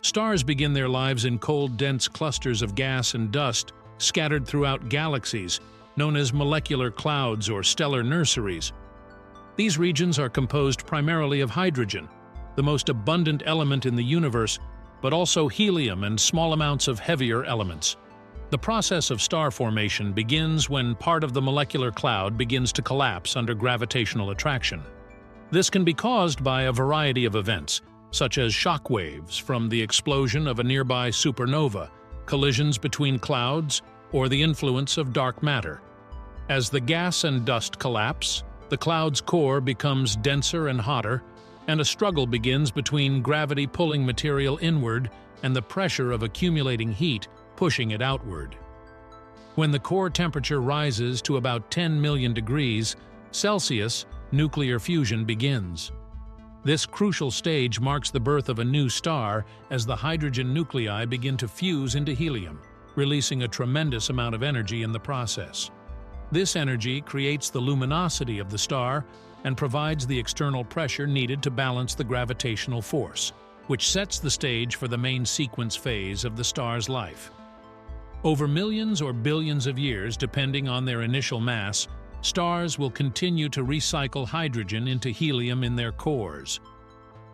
Stars begin their lives in cold, dense clusters of gas and dust scattered throughout galaxies, known as molecular clouds or stellar nurseries. These regions are composed primarily of hydrogen, the most abundant element in the universe, but also helium and small amounts of heavier elements. The process of star formation begins when part of the molecular cloud begins to collapse under gravitational attraction. This can be caused by a variety of events, such as shock waves from the explosion of a nearby supernova, collisions between clouds, or the influence of dark matter. As the gas and dust collapse, the cloud's core becomes denser and hotter, and a struggle begins between gravity pulling material inward and the pressure of accumulating heat pushing it outward. When the core temperature rises to about 10 million degrees Celsius, nuclear fusion begins. This crucial stage marks the birth of a new star as the hydrogen nuclei begin to fuse into helium, releasing a tremendous amount of energy in the process. This energy creates the luminosity of the star and provides the external pressure needed to balance the gravitational force, which sets the stage for the main sequence phase of the star's life. Over millions or billions of years, depending on their initial mass, stars will continue to recycle hydrogen into helium in their cores.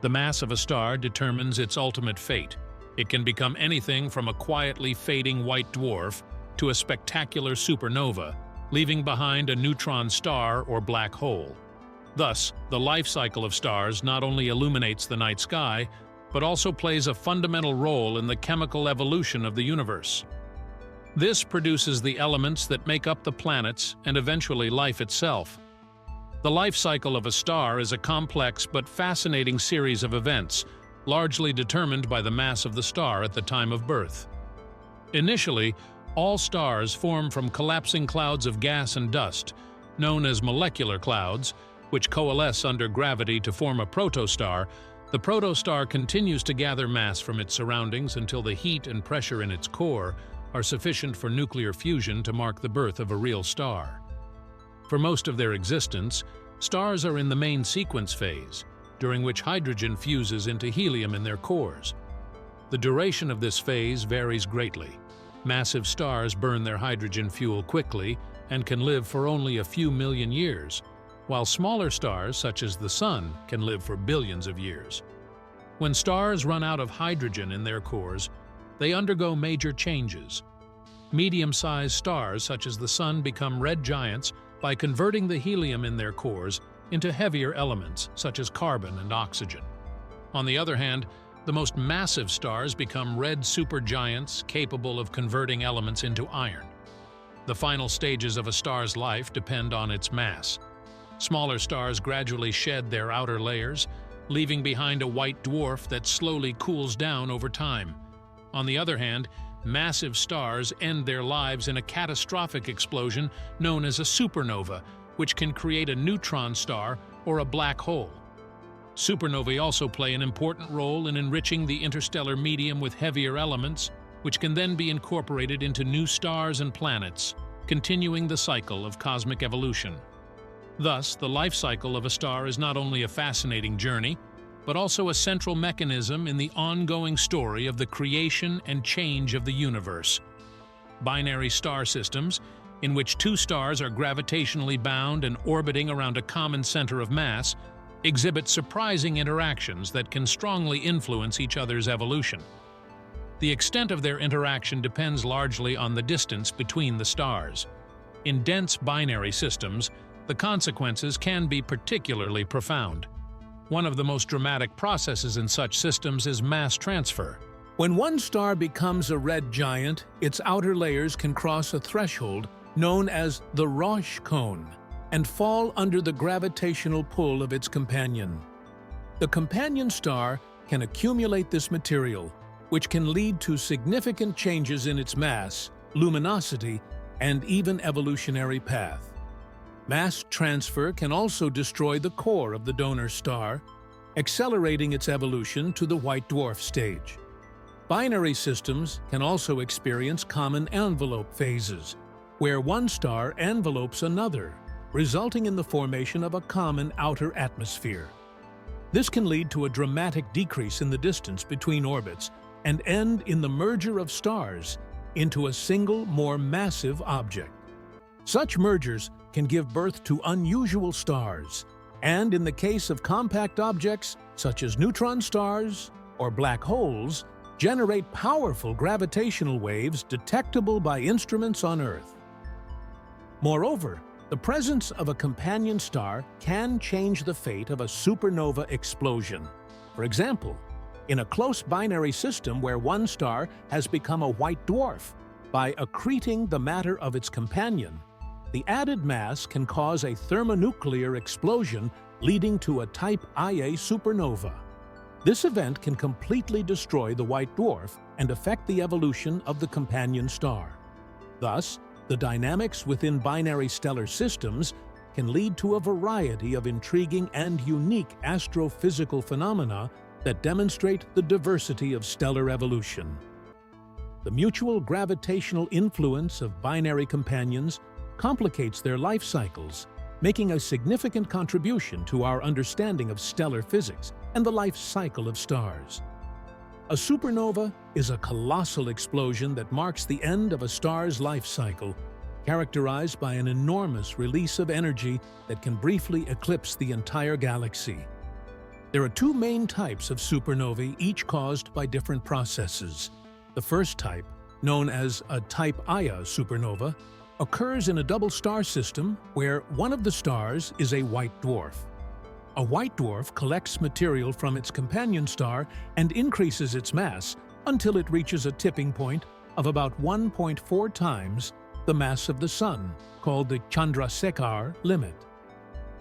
The mass of a star determines its ultimate fate. It can become anything from a quietly fading white dwarf to a spectacular supernova, leaving behind a neutron star or black hole. Thus, the life cycle of stars not only illuminates the night sky, but also plays a fundamental role in the chemical evolution of the universe. This produces the elements that make up the planets and eventually life itself. The life cycle of a star is a complex but fascinating series of events, largely determined by the mass of the star at the time of birth. Initially, all stars form from collapsing clouds of gas and dust, known as molecular clouds, which coalesce under gravity to form a protostar. The protostar continues to gather mass from its surroundings until the heat and pressure in its core are sufficient for nuclear fusion to mark the birth of a real star. For most of their existence, stars are in the main sequence phase, during which hydrogen fuses into helium in their cores. The duration of this phase varies greatly. Massive stars burn their hydrogen fuel quickly and can live for only a few million years, while smaller stars, such as the Sun, can live for billions of years. When stars run out of hydrogen in their cores, they undergo major changes. Medium-sized stars such as the Sun become red giants by converting the helium in their cores into heavier elements such as carbon and oxygen. On the other hand, the most massive stars become red supergiants capable of converting elements into iron. The final stages of a star's life depend on its mass. Smaller stars gradually shed their outer layers, leaving behind a white dwarf that slowly cools down over time. On the other hand, massive stars end their lives in a catastrophic explosion known as a supernova, which can create a neutron star or a black hole. Supernovae also play an important role in enriching the interstellar medium with heavier elements, which can then be incorporated into new stars and planets, continuing the cycle of cosmic evolution. Thus, the life cycle of a star is not only a fascinating journey, but also a central mechanism in the ongoing story of the creation and change of the universe. Binary star systems, in which two stars are gravitationally bound and orbiting around a common center of mass, exhibit surprising interactions that can strongly influence each other's evolution. The extent of their interaction depends largely on the distance between the stars. In dense binary systems, the consequences can be particularly profound. One of the most dramatic processes in such systems is mass transfer. When one star becomes a red giant, its outer layers can cross a threshold known as the Roche cone and fall under the gravitational pull of its companion. The companion star can accumulate this material, which can lead to significant changes in its mass, luminosity, and even evolutionary path. Mass transfer can also destroy the core of the donor star, accelerating its evolution to the white dwarf stage. Binary systems can also experience common envelope phases, where one star envelopes another, resulting in the formation of a common outer atmosphere. This can lead to a dramatic decrease in the distance between orbits, and end in the merger of stars into a single, more massive object. Such mergers can give birth to unusual stars, and in the case of compact objects such as neutron stars or black holes, generate powerful gravitational waves detectable by instruments on Earth. Moreover, the presence of a companion star can change the fate of a supernova explosion. For example, in a close binary system where one star has become a white dwarf by accreting the matter of its companion, the added mass can cause a thermonuclear explosion leading to a type Ia supernova. This event can completely destroy the white dwarf and affect the evolution of the companion star. Thus, the dynamics within binary stellar systems can lead to a variety of intriguing and unique astrophysical phenomena that demonstrate the diversity of stellar evolution. The mutual gravitational influence of binary companions complicates their life cycles, making a significant contribution to our understanding of stellar physics and the life cycle of stars. A supernova is a colossal explosion that marks the end of a star's life cycle, characterized by an enormous release of energy that can briefly eclipse the entire galaxy. There are two main types of supernovae, each caused by different processes. The first type, known as a type Ia supernova, occurs in a double star system where one of the stars is a white dwarf. A white dwarf collects material from its companion star and increases its mass until it reaches a tipping point of about 1.4 times the mass of the Sun, called the Chandrasekhar limit.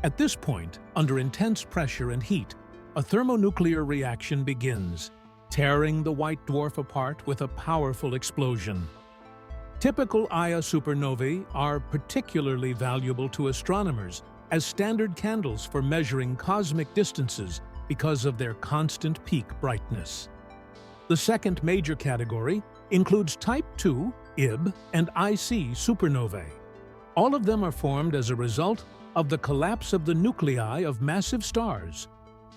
At this point, under intense pressure and heat, a thermonuclear reaction begins, tearing the white dwarf apart with a powerful explosion. Typical Ia supernovae are particularly valuable to astronomers as standard candles for measuring cosmic distances because of their constant peak brightness. The second major category includes Type II, Ib, and IC supernovae. All of them are formed as a result of the collapse of the nuclei of massive stars,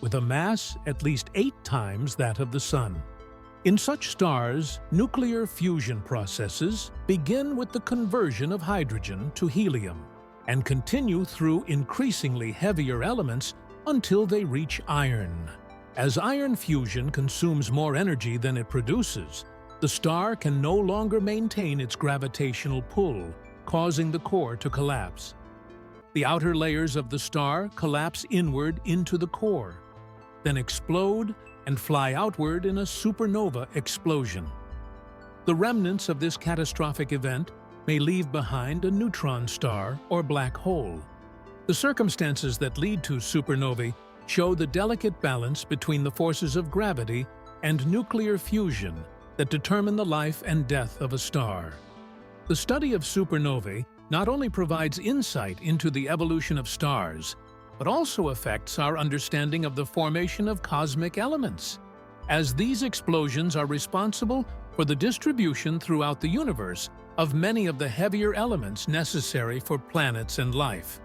with a mass at least 8 times that of the Sun. In such stars, nuclear fusion processes begin with the conversion of hydrogen to helium and continue through increasingly heavier elements until they reach iron. As iron fusion consumes more energy than it produces, the star can no longer maintain its gravitational pull, causing the core to collapse. The outer layers of the star collapse inward into the core, then explode and fly outward in a supernova explosion. The remnants of this catastrophic event may leave behind a neutron star or black hole. The circumstances that lead to supernovae show the delicate balance between the forces of gravity and nuclear fusion that determine the life and death of a star. The study of supernovae not only provides insight into the evolution of stars, but also affects our understanding of the formation of cosmic elements, as these explosions are responsible for the distribution throughout the universe of many of the heavier elements necessary for planets and life.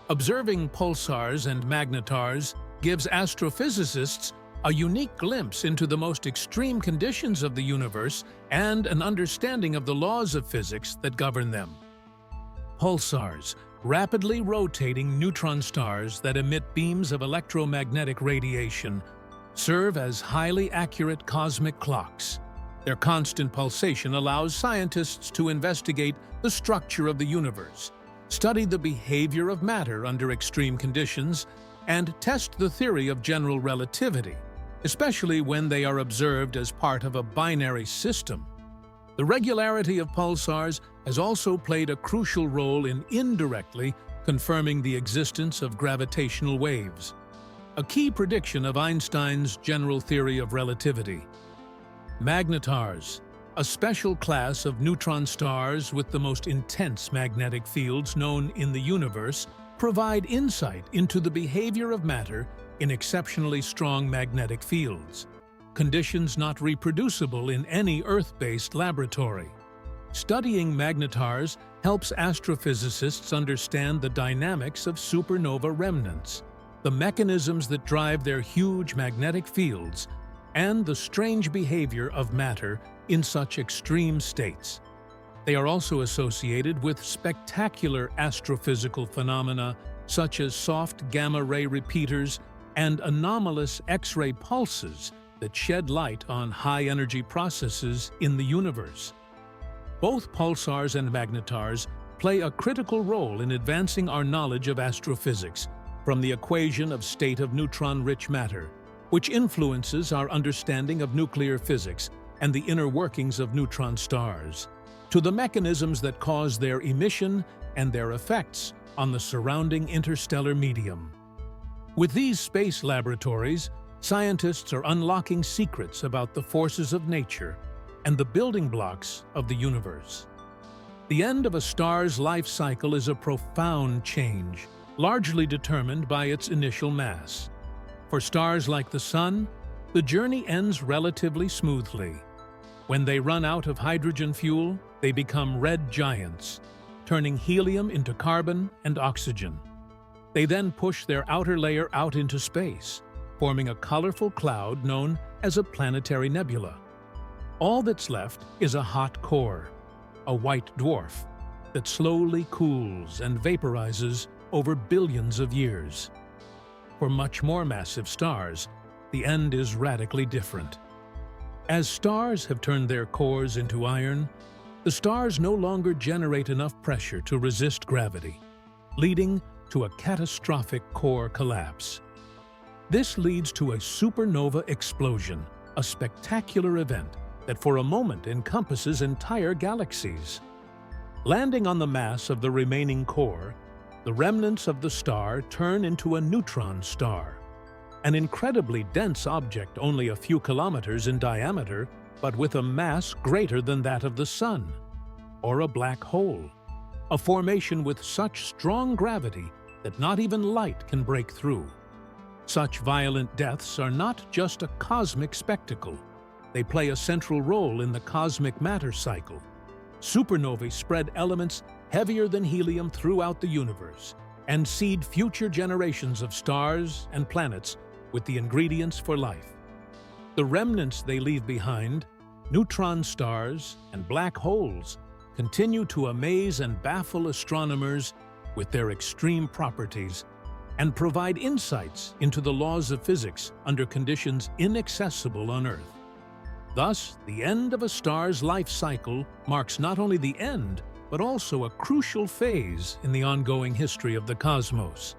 Observing pulsars and magnetars gives astrophysicists a unique glimpse into the most extreme conditions of the universe and an understanding of the laws of physics that govern them. Pulsars, rapidly rotating neutron stars that emit beams of electromagnetic radiation, serve as highly accurate cosmic clocks. Their constant pulsation allows scientists to investigate the structure of the universe, study the behavior of matter under extreme conditions, and test the theory of general relativity, especially when they are observed as part of a binary system. The regularity of pulsars has also played a crucial role in indirectly confirming the existence of gravitational waves, a key prediction of Einstein's general theory of relativity. Magnetars, a special class of neutron stars with the most intense magnetic fields known in the universe, provide insight into the behavior of matter in exceptionally strong magnetic fields, conditions not reproducible in any Earth-based laboratory. Studying magnetars helps astrophysicists understand the dynamics of supernova remnants, the mechanisms that drive their huge magnetic fields, and the strange behavior of matter in such extreme states. They are also associated with spectacular astrophysical phenomena such as soft gamma-ray repeaters and anomalous X-ray pulses that shed light on high-energy processes in the universe. Both pulsars and magnetars play a critical role in advancing our knowledge of astrophysics, from the equation of state of neutron-rich matter, which influences our understanding of nuclear physics and the inner workings of neutron stars, to the mechanisms that cause their emission and their effects on the surrounding interstellar medium. With these space laboratories, scientists are unlocking secrets about the forces of nature and the building blocks of the universe. The end of a star's life cycle is a profound change, largely determined by its initial mass. For stars like the Sun, the journey ends relatively smoothly. When they run out of hydrogen fuel, they become red giants, turning helium into carbon and oxygen. They then push their outer layer out into space, forming a colorful cloud known as a planetary nebula. All that's left is a hot core, a white dwarf, that slowly cools and vaporizes over billions of years. For much more massive stars, the end is radically different. As stars have turned their cores into iron, the stars no longer generate enough pressure to resist gravity, leading to a catastrophic core collapse. This leads to a supernova explosion, a spectacular event that for a moment encompasses entire galaxies. Landing on the mass of the remaining core, the remnants of the star turn into a neutron star, an incredibly dense object only a few kilometers in diameter, but with a mass greater than that of the Sun, or a black hole, a formation with such strong gravity that not even light can break through. Such violent deaths are not just a cosmic spectacle. They play a central role in the cosmic matter cycle. Supernovae spread elements heavier than helium throughout the universe and seed future generations of stars and planets with the ingredients for life. The remnants they leave behind, neutron stars and black holes, continue to amaze and baffle astronomers with their extreme properties and provide insights into the laws of physics under conditions inaccessible on Earth. Thus, the end of a star's life cycle marks not only the end, but also a crucial phase in the ongoing history of the cosmos.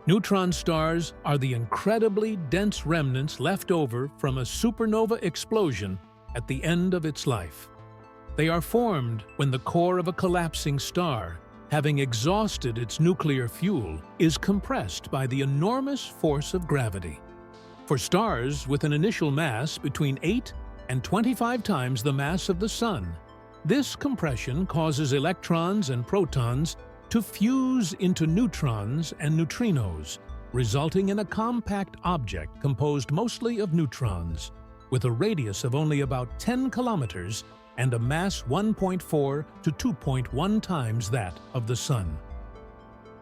Neutron stars are the incredibly dense remnants left over from a supernova explosion at the end of its life. They are formed when the core of a collapsing star, having exhausted its nuclear fuel, is compressed by the enormous force of gravity. For stars with an initial mass between 8 and 25 times the mass of the Sun, this compression causes electrons and protons to fuse into neutrons and neutrinos, resulting in a compact object composed mostly of neutrons, with a radius of only about 10 kilometers and a mass 1.4 to 2.1 times that of the Sun.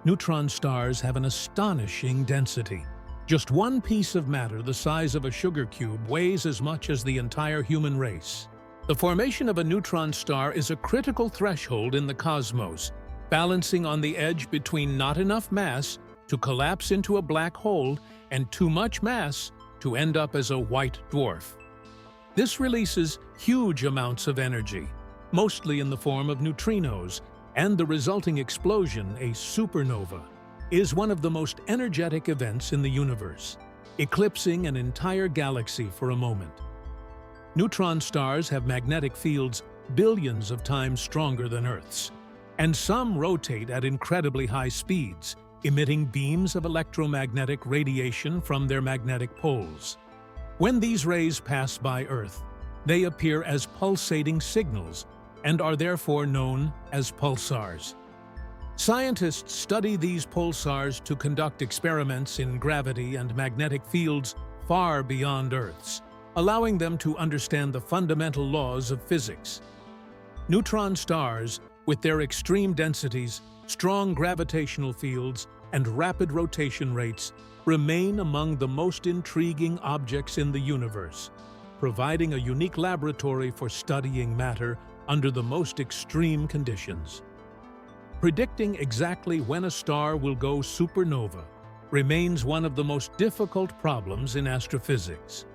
Neutron stars have an astonishing density. Just one piece of matter the size of a sugar cube weighs as much as the entire human race. The formation of a neutron star is a critical threshold in the cosmos, balancing on the edge between not enough mass to collapse into a black hole and too much mass to end up as a white dwarf. This releases huge amounts of energy, mostly in the form of neutrinos, and the resulting explosion, a supernova, is one of the most energetic events in the universe, eclipsing an entire galaxy for a moment. Neutron stars have magnetic fields billions of times stronger than Earth's, and some rotate at incredibly high speeds, emitting beams of electromagnetic radiation from their magnetic poles. When these rays pass by Earth, they appear as pulsating signals and are therefore known as pulsars. Scientists study these pulsars to conduct experiments in gravity and magnetic fields far beyond Earth's, allowing them to understand the fundamental laws of physics. Neutron stars, with their extreme densities, strong gravitational fields, and rapid rotation rates remain among the most intriguing objects in the universe, providing a unique laboratory for studying matter under the most extreme conditions. Predicting exactly when a star will go supernova remains one of the most difficult problems in astrophysics.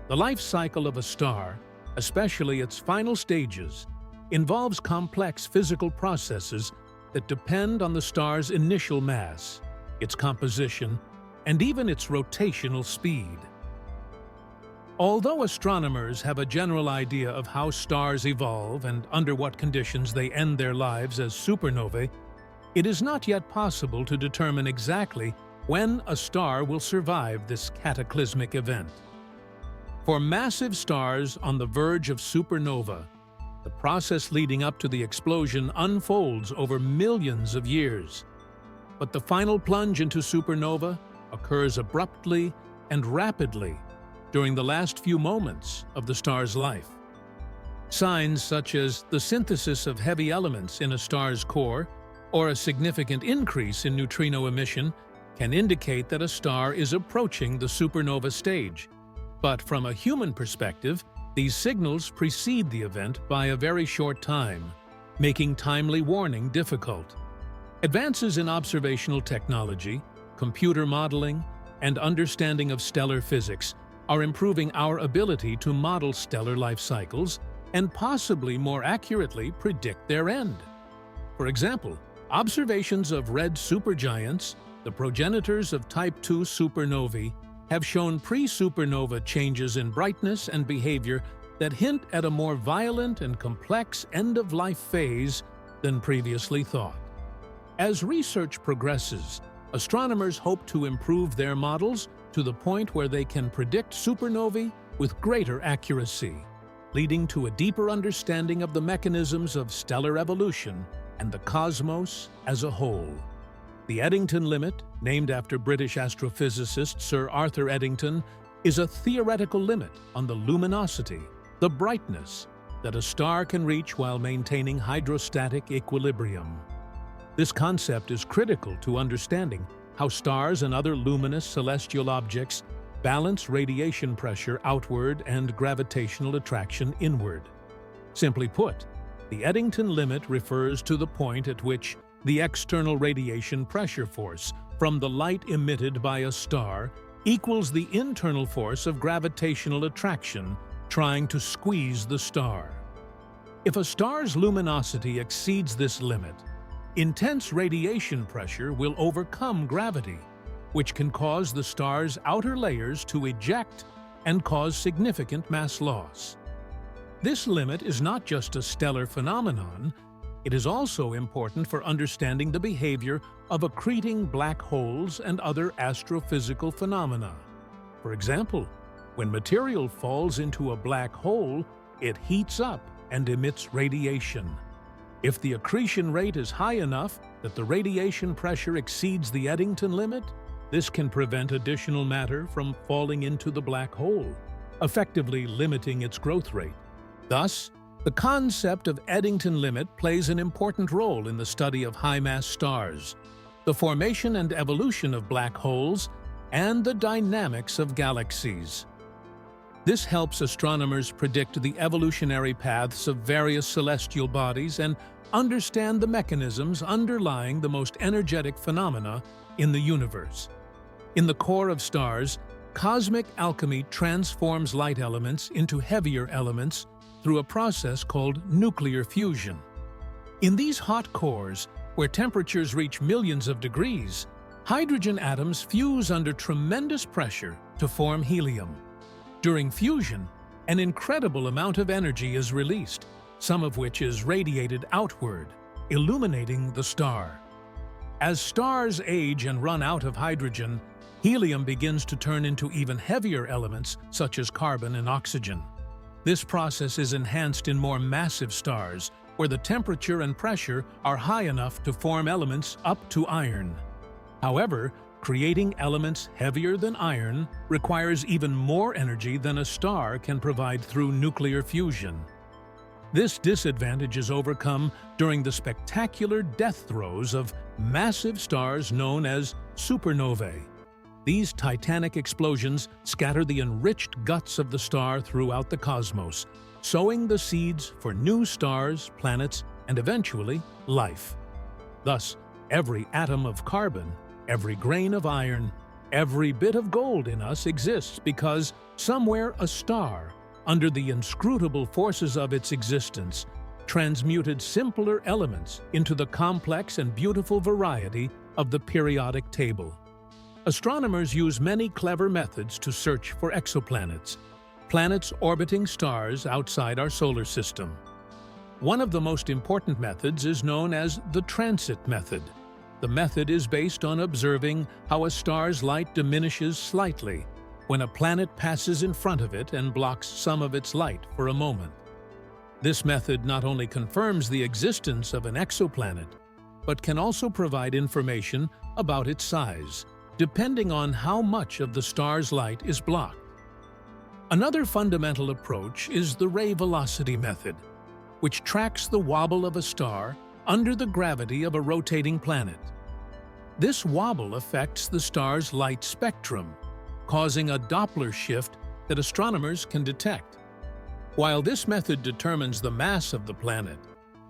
The life cycle of a star, especially its final stages, involves complex physical processes that depend on the star's initial mass, its composition, and even its rotational speed. Although astronomers have a general idea of how stars evolve and under what conditions they end their lives as supernovae, it is not yet possible to determine exactly when a star will survive this cataclysmic event. For massive stars on the verge of supernova, the process leading up to the explosion unfolds over millions of years. But the final plunge into supernova occurs abruptly and rapidly during the last few moments of the star's life. Signs such as the synthesis of heavy elements in a star's core or a significant increase in neutrino emission can indicate that a star is approaching the supernova stage. But from a human perspective, these signals precede the event by a very short time, making timely warning difficult. Advances in observational technology, computer modeling, and understanding of stellar physics are improving our ability to model stellar life cycles and possibly more accurately predict their end. For example, observations of red supergiants, the progenitors of Type II supernovae, have shown pre-supernova changes in brightness and behavior that hint at a more violent and complex end-of-life phase than previously thought. As research progresses, astronomers hope to improve their models to the point where they can predict supernovae with greater accuracy, leading to a deeper understanding of the mechanisms of stellar evolution and the cosmos as a whole. The Eddington limit, named after British astrophysicist Sir Arthur Eddington, is a theoretical limit on the luminosity, the brightness, that a star can reach while maintaining hydrostatic equilibrium. This concept is critical to understanding how stars and other luminous celestial objects balance radiation pressure outward and gravitational attraction inward. Simply put, the Eddington limit refers to the point at which the external radiation pressure force from the light emitted by a star equals the internal force of gravitational attraction trying to squeeze the star. If a star's luminosity exceeds this limit, intense radiation pressure will overcome gravity, which can cause the star's outer layers to eject and cause significant mass loss. This limit is not just a stellar phenomenon, it is also important for understanding the behavior of accreting black holes and other astrophysical phenomena. For example, when material falls into a black hole, it heats up and emits radiation. If the accretion rate is high enough that the radiation pressure exceeds the Eddington limit, this can prevent additional matter from falling into the black hole, effectively limiting its growth rate. Thus, the concept of Eddington limit plays an important role in the study of high-mass stars, the formation and evolution of black holes, and the dynamics of galaxies. This helps astronomers predict the evolutionary paths of various celestial bodies and understand the mechanisms underlying the most energetic phenomena in the universe. In the core of stars, cosmic alchemy transforms light elements into heavier elements through a process called nuclear fusion. In these hot cores, where temperatures reach millions of degrees, hydrogen atoms fuse under tremendous pressure to form helium. During fusion, an incredible amount of energy is released, some of which is radiated outward, illuminating the star. As stars age and run out of hydrogen, helium begins to turn into even heavier elements such as carbon and oxygen. This process is enhanced in more massive stars, where the temperature and pressure are high enough to form elements up to iron. However, creating elements heavier than iron requires even more energy than a star can provide through nuclear fusion. This disadvantage is overcome during the spectacular death throes of massive stars known as supernovae. These titanic explosions scatter the enriched guts of the star throughout the cosmos, sowing the seeds for new stars, planets, and eventually life. Thus, every atom of carbon, every grain of iron, every bit of gold in us exists because somewhere a star, under the inscrutable forces of its existence, transmuted simpler elements into the complex and beautiful variety of the periodic table. Astronomers use many clever methods to search for exoplanets, planets orbiting stars outside our solar system. One of the most important methods is known as the transit method. The method is based on observing how a star's light diminishes slightly when a planet passes in front of it and blocks some of its light for a moment. This method not only confirms the existence of an exoplanet, but can also provide information about its size, depending on how much of the star's light is blocked. Another fundamental approach is the ray velocity method, which tracks the wobble of a star under the gravity of a rotating planet. This wobble affects the star's light spectrum, causing a Doppler shift that astronomers can detect. While this method determines the mass of the planet,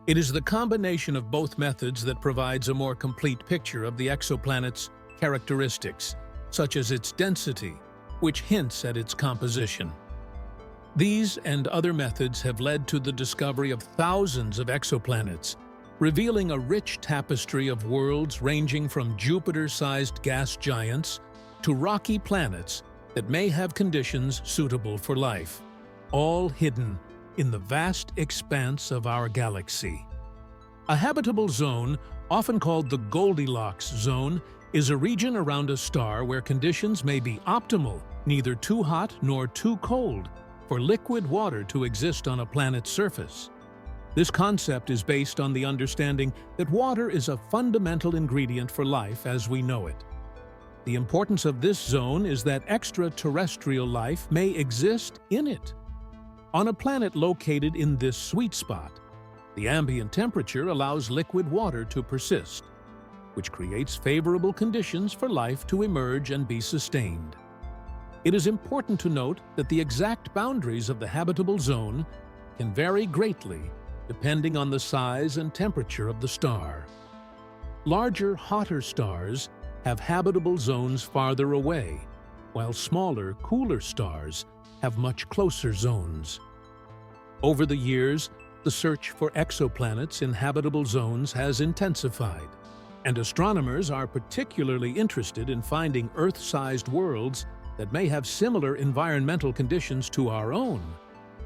it is the combination of both methods that provides a more complete picture of the exoplanet's characteristics, such as its density, which hints at its composition. These and other methods have led to the discovery of thousands of exoplanets, revealing a rich tapestry of worlds ranging from Jupiter-sized gas giants to rocky planets that may have conditions suitable for life, all hidden in the vast expanse of our galaxy. A habitable zone, often called the Goldilocks zone, is a region around a star where conditions may be optimal, neither too hot nor too cold, for liquid water to exist on a planet's surface. This concept is based on the understanding that water is a fundamental ingredient for life as we know it. The importance of this zone is that extraterrestrial life may exist in it. On a planet located in this sweet spot, the ambient temperature allows liquid water to persist, which creates favorable conditions for life to emerge and be sustained. It is important to note that the exact boundaries of the habitable zone can vary greatly depending on the size and temperature of the star. Larger, hotter stars have habitable zones farther away, while smaller, cooler stars have much closer zones. Over the years, the search for exoplanets in habitable zones has intensified, and astronomers are particularly interested in finding Earth-sized worlds that may have similar environmental conditions to our own,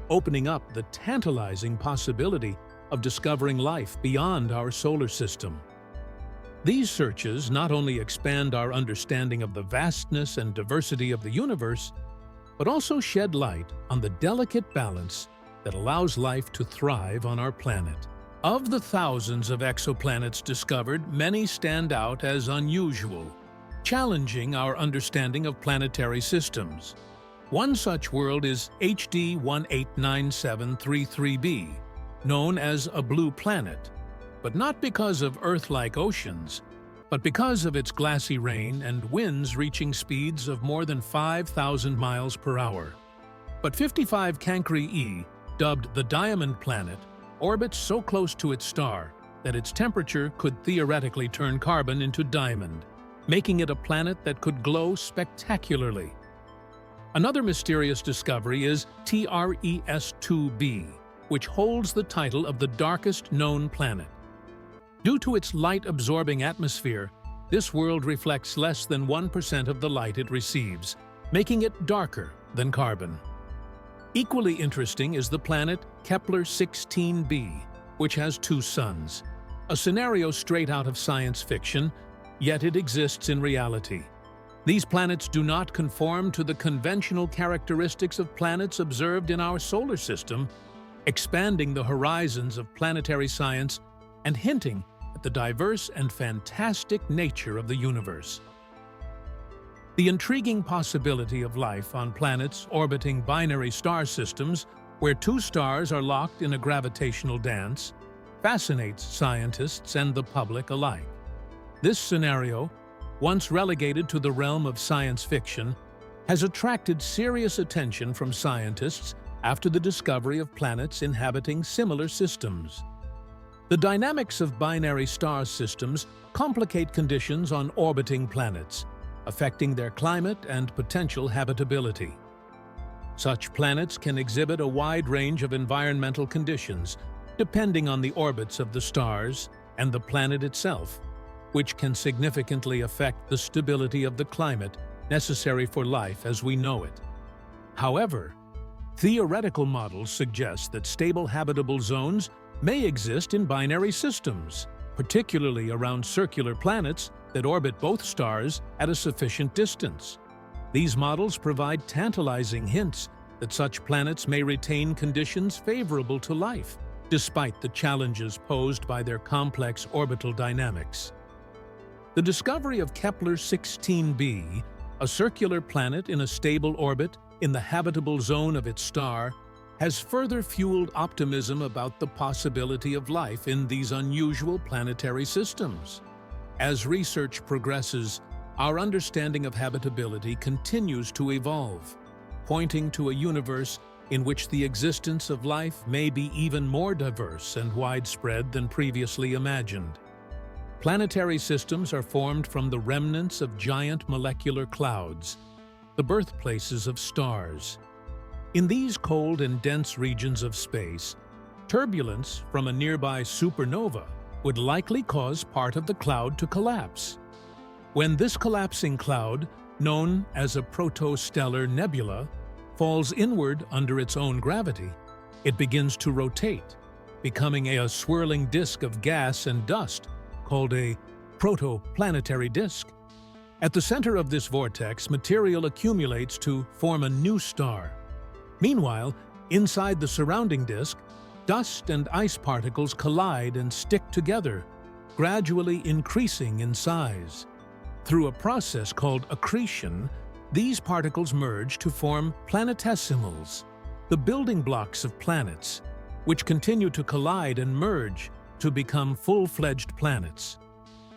opening up the tantalizing possibility of discovering life beyond our solar system. These searches not only expand our understanding of the vastness and diversity of the universe, but also shed light on the delicate balance that allows life to thrive on our planet. Of the thousands of exoplanets discovered, many stand out as unusual, challenging our understanding of planetary systems. One such world is HD 189733b, known as a blue planet, but not because of Earth-like oceans, but because of its glassy rain and winds reaching speeds of more than 5,000 miles per hour. But 55 Cancri e, dubbed the Diamond Planet, orbits so close to its star that its temperature could theoretically turn carbon into diamond, making it a planet that could glow spectacularly. Another mysterious discovery is TRES-2b, which holds the title of the darkest known planet. Due to its light-absorbing atmosphere, this world reflects less than 1% of the light it receives, making it darker than carbon. Equally interesting is the planet Kepler-16b, which has 2 suns, a scenario straight out of science fiction, yet it exists in reality. These planets do not conform to the conventional characteristics of planets observed in our solar system, expanding the horizons of planetary science and hinting at the diverse and fantastic nature of the universe. The intriguing possibility of life on planets orbiting binary star systems where two stars are locked in a gravitational dance, fascinates scientists and the public alike. This scenario, once relegated to the realm of science fiction, has attracted serious attention from scientists after the discovery of planets inhabiting similar systems. The dynamics of binary star systems complicate conditions on orbiting planets, affecting their climate and potential habitability. Such planets can exhibit a wide range of environmental conditions, depending on the orbits of the stars and the planet itself, which can significantly affect the stability of the climate necessary for life as we know it. However, theoretical models suggest that stable habitable zones may exist in binary systems, particularly around circular planets that orbit both stars at a sufficient distance. These models provide tantalizing hints that such planets may retain conditions favorable to life, despite the challenges posed by their complex orbital dynamics. The discovery of Kepler-16b, a circular planet in a stable orbit in the habitable zone of its star, has further fueled optimism about the possibility of life in these unusual planetary systems. As research progresses, our understanding of habitability continues to evolve, pointing to a universe in which the existence of life may be even more diverse and widespread than previously imagined. Planetary systems are formed from the remnants of giant molecular clouds, the birthplaces of stars. In these cold and dense regions of space, turbulence from a nearby supernova would likely cause part of the cloud to collapse. When this collapsing cloud, known as a protostellar nebula, falls inward under its own gravity, it begins to rotate, becoming a swirling disk of gas and dust called a protoplanetary disk. At the center of this vortex, material accumulates to form a new star. Meanwhile, inside the surrounding disk, dust and ice particles collide and stick together, gradually increasing in size. Through a process called accretion, these particles merge to form planetesimals, the building blocks of planets, which continue to collide and merge to become full-fledged planets.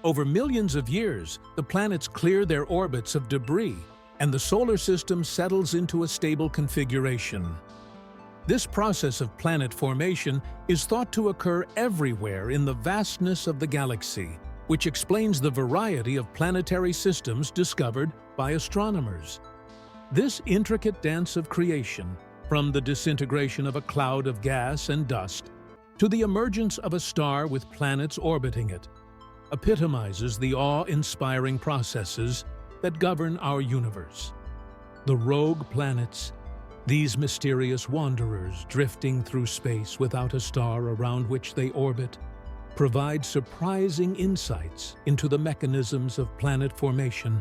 Over millions of years, the planets clear their orbits of debris, and the solar system settles into a stable configuration. This process of planet formation is thought to occur everywhere in the vastness of the galaxy, which explains the variety of planetary systems discovered by astronomers. This intricate dance of creation, from the disintegration of a cloud of gas and dust to the emergence of a star with planets orbiting it, epitomizes the awe-inspiring processes that govern our universe. The rogue planets, these mysterious wanderers drifting through space without a star around which they orbit, provide surprising insights into the mechanisms of planet formation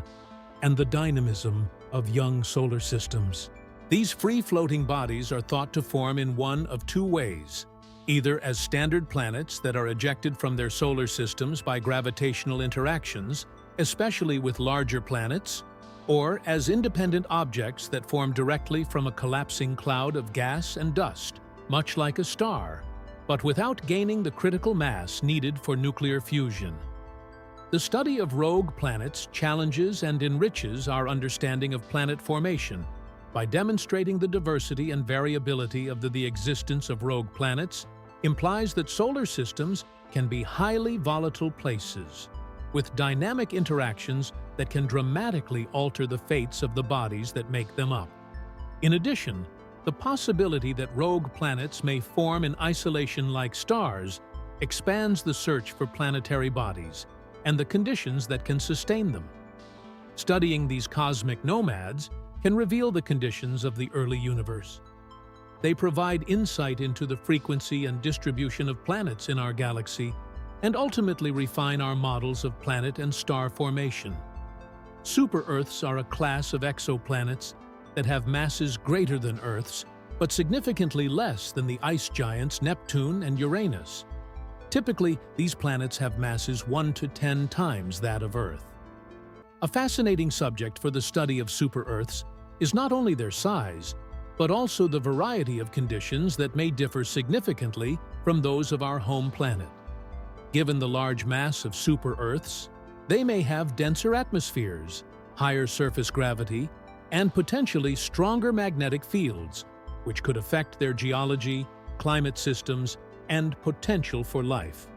and the dynamism of young solar systems. These free-floating bodies are thought to form in one of two ways: either as standard planets that are ejected from their solar systems by gravitational interactions, especially with larger planets, or as independent objects that form directly from a collapsing cloud of gas and dust, much like a star, but without gaining the critical mass needed for nuclear fusion. The study of rogue planets challenges and enriches our understanding of planet formation by demonstrating the diversity and variability of the existence of rogue planets. Implies that solar systems can be highly volatile places, with dynamic interactions that can dramatically alter the fates of the bodies that make them up. In addition, the possibility that rogue planets may form in isolation like stars expands the search for planetary bodies and the conditions that can sustain them. Studying these cosmic nomads can reveal the conditions of the early universe. They provide insight into the frequency and distribution of planets in our galaxy and ultimately refine our models of planet and star formation. Super-Earths are a class of exoplanets that have masses greater than Earth's, but significantly less than the ice giants Neptune and Uranus. Typically, these planets have masses 1 to 10 times that of Earth. A fascinating subject for the study of super-Earths is not only their size, but also the variety of conditions that may differ significantly from those of our home planet. Given the large mass of super-Earths, they may have denser atmospheres, higher surface gravity, and potentially stronger magnetic fields, which could affect their geology, climate systems, and potential for life.